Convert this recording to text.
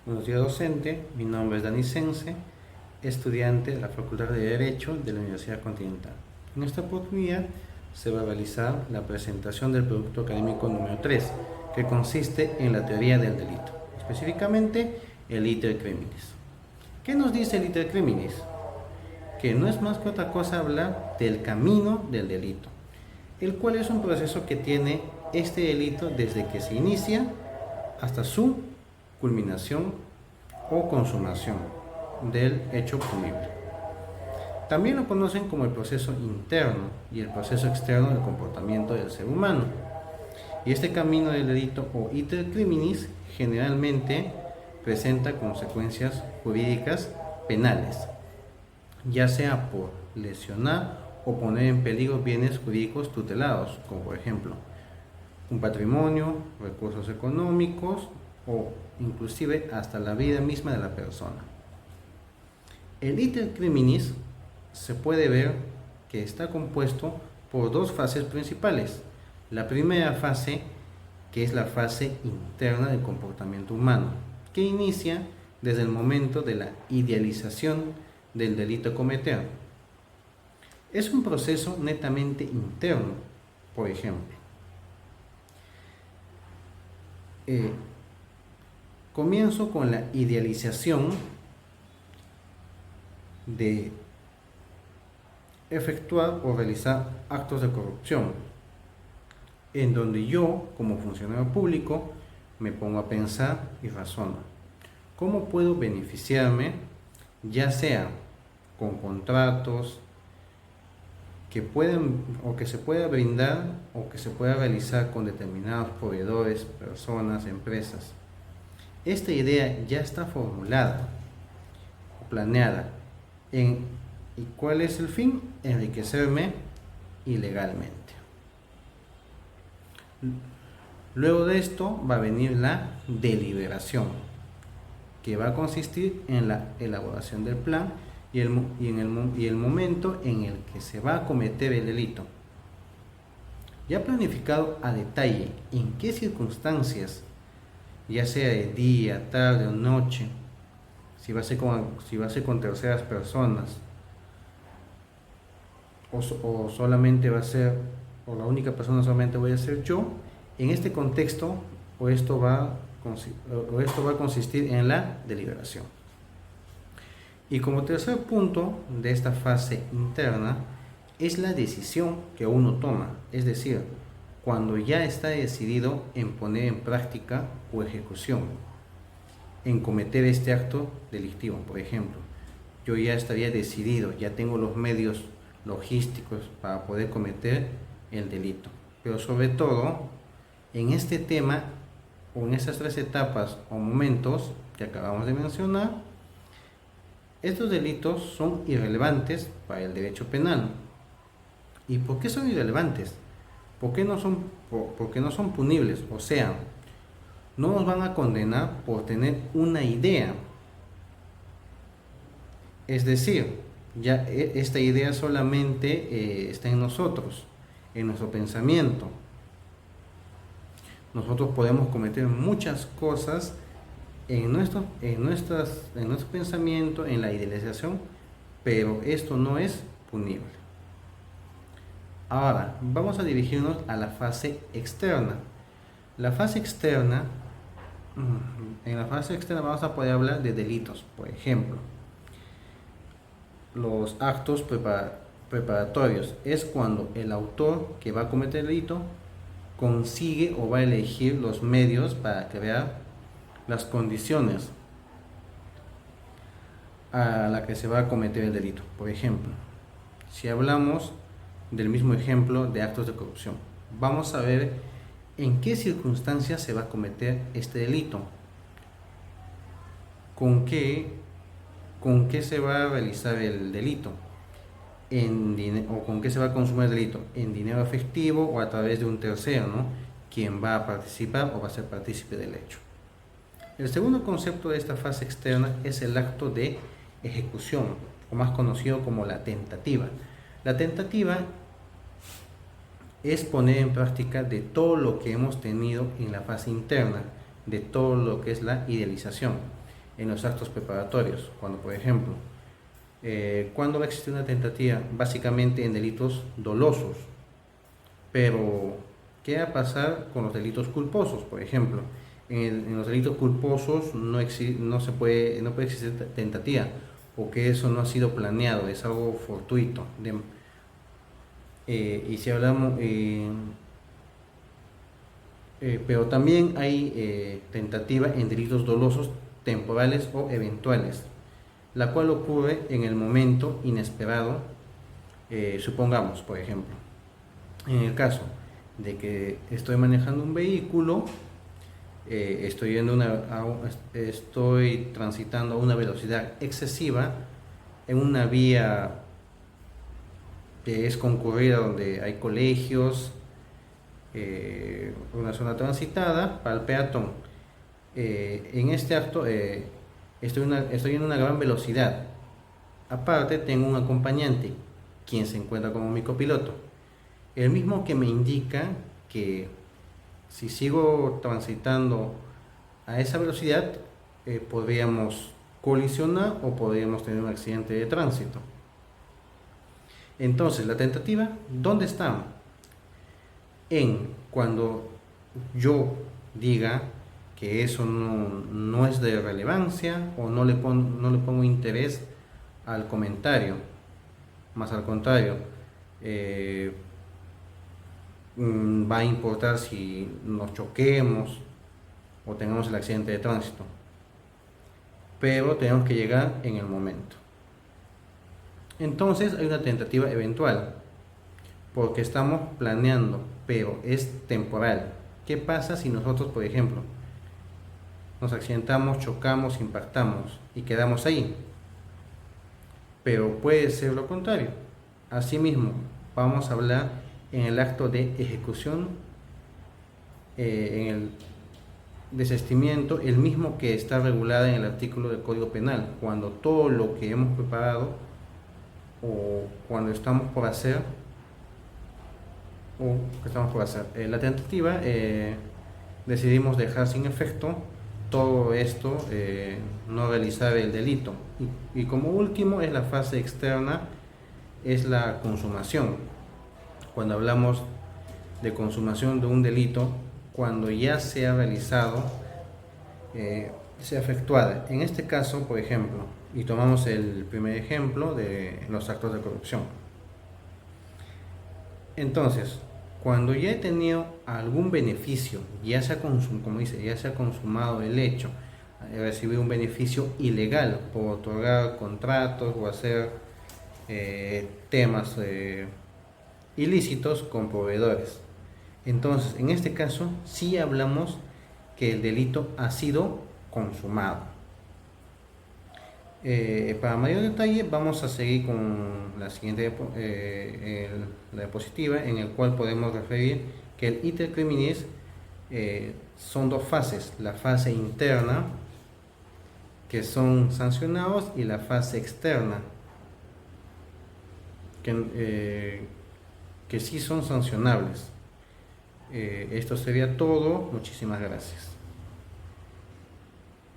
Buenos días, docente. Mi nombre es Dani Sense, estudiante de la Facultad de Derecho de la Universidad Continental. En esta oportunidad se va a realizar la presentación del producto académico número 3, que consiste en la teoría del delito, específicamente el iter criminis. ¿Qué nos dice el iter criminis? Que no es más que otra cosa hablar del camino del delito, el cual es un proceso que tiene este delito desde que se inicia hasta su culminación o consumación del hecho punible. También lo conocen como el proceso interno y el proceso externo del comportamiento del ser humano. Y este camino del delito o iter criminis generalmente presenta consecuencias jurídicas penales, ya sea por lesionar o poner en peligro bienes jurídicos tutelados, como por ejemplo un patrimonio, recursos económicos o inclusive hasta la vida misma de la persona. El iter criminis se puede ver que está compuesto por dos fases principales. La primera fase, que es la fase interna del comportamiento humano, que inicia desde el momento de la idealización del delito a cometer. Es un proceso netamente interno. Por ejemplo, comienzo con la idealización de efectuar o realizar actos de corrupción, en donde yo, como funcionario público, me pongo a pensar y razono. ¿Cómo puedo beneficiarme, ya sea con contratos que pueden o que se pueda brindar o que se pueda realizar con determinados proveedores, personas, empresas? Esta idea ya está formulada o planeada. ¿Y cuál es el fin? Enriquecerme ilegalmente. Luego de esto va a venir la deliberación, que va a consistir en la elaboración del plan y el momento en el que se va a cometer el delito. Ya planificado a detalle en qué circunstancias, ya sea de día, tarde o noche, si va a ser con terceras personas, o solamente va a ser, o la única persona solamente voy a ser yo. En este contexto, esto va a consistir en la deliberación. Y como tercer punto de esta fase interna es la decisión que uno toma, es decir, cuando ya está decidido en poner en práctica o ejecución, en cometer este acto delictivo. Por ejemplo, yo ya estaría decidido, ya tengo los medios logísticos para poder cometer el delito. Pero sobre todo, en este tema, o en estas tres etapas o momentos que acabamos de mencionar, estos delitos son irrelevantes para el derecho penal. ¿Y por qué son irrelevantes? Porque no son punibles, o sea, no nos van a condenar por tener una idea. Es decir, ya esta idea solamente está en nosotros, en nuestro pensamiento. Nosotros podemos cometer muchas cosas en nuestro pensamiento, en la idealización, pero esto no es punible. Ahora, vamos a dirigirnos a la fase externa. En la fase externa vamos a poder hablar de delitos, por ejemplo. Los actos preparatorios es cuando el autor que va a cometer el delito consigue o va a elegir los medios para crear las condiciones a la que se va a cometer el delito. Por ejemplo, si hablamos del mismo ejemplo de actos de corrupción, vamos a ver en qué circunstancias se va a cometer este delito, con qué se va a realizar el delito, o con qué se va a consumir el delito, en dinero efectivo o a través de un tercero, ¿no?, quien va a participar o va a ser partícipe del hecho. El segundo concepto de esta fase externa es el acto de ejecución, o más conocido como la tentativa. La tentativa es poner en práctica de todo lo que hemos tenido en la fase interna, de todo lo que es la idealización. en los actos preparatorios, cuando por ejemplo, ¿cuándo va a existir una tentativa? Básicamente en delitos dolosos, pero ¿qué va a pasar con los delitos culposos? Por ejemplo, en los delitos culposos no puede existir tentativa, porque eso no ha sido planeado, es algo fortuito. Y si hablamos, pero también hay tentativa en delitos dolosos temporales o eventuales, la cual ocurre en el momento inesperado. Supongamos, por ejemplo, en el caso de que estoy manejando un vehículo, estoy transitando a una velocidad excesiva en una vía que es concurrida, donde hay colegios, una zona transitada para el peatón. En este acto estoy en una gran velocidad. Aparte tengo un acompañante, quien se encuentra como mi copiloto, el mismo que me indica que si sigo transitando a esa velocidad, podríamos colisionar o podríamos tener un accidente de tránsito. Entonces, la tentativa, ¿dónde está? En cuando yo diga que eso no es de relevancia, o no le pongo interés al comentario, más al contrario, va a importar si nos choquemos o tengamos el accidente de tránsito, pero tenemos que llegar en el momento. Entonces hay una tentativa eventual, porque estamos planeando, pero es temporal. ¿Qué pasa si nosotros, por ejemplo, nos accidentamos, chocamos, impactamos y quedamos ahí? Pero puede ser lo contrario. Asimismo, vamos a hablar en el acto de ejecución, en el desistimiento, el mismo que está regulado en el artículo del Código Penal, cuando todo lo que hemos preparado o cuando estamos por hacer, la tentativa, decidimos dejar sin efecto todo esto, no realizar el delito. Y como último es la fase externa, es la consumación. Cuando hablamos de consumación de un delito, cuando ya se ha realizado, se ha efectuado. En este caso, por ejemplo, y tomamos el primer ejemplo de los actos de corrupción. Entonces, cuando ya he tenido algún beneficio, ya se ha consumado el hecho, he recibido un beneficio ilegal por otorgar contratos o hacer temas ilícitos con proveedores. Entonces, en este caso, sí hablamos que el delito ha sido consumado. Para mayor detalle, vamos a seguir con la siguiente la diapositiva, en el cual podemos referir que el iter criminis son dos fases: la fase interna, que son sancionados, y la fase externa, que sí son sancionables. Esto sería todo. Muchísimas gracias.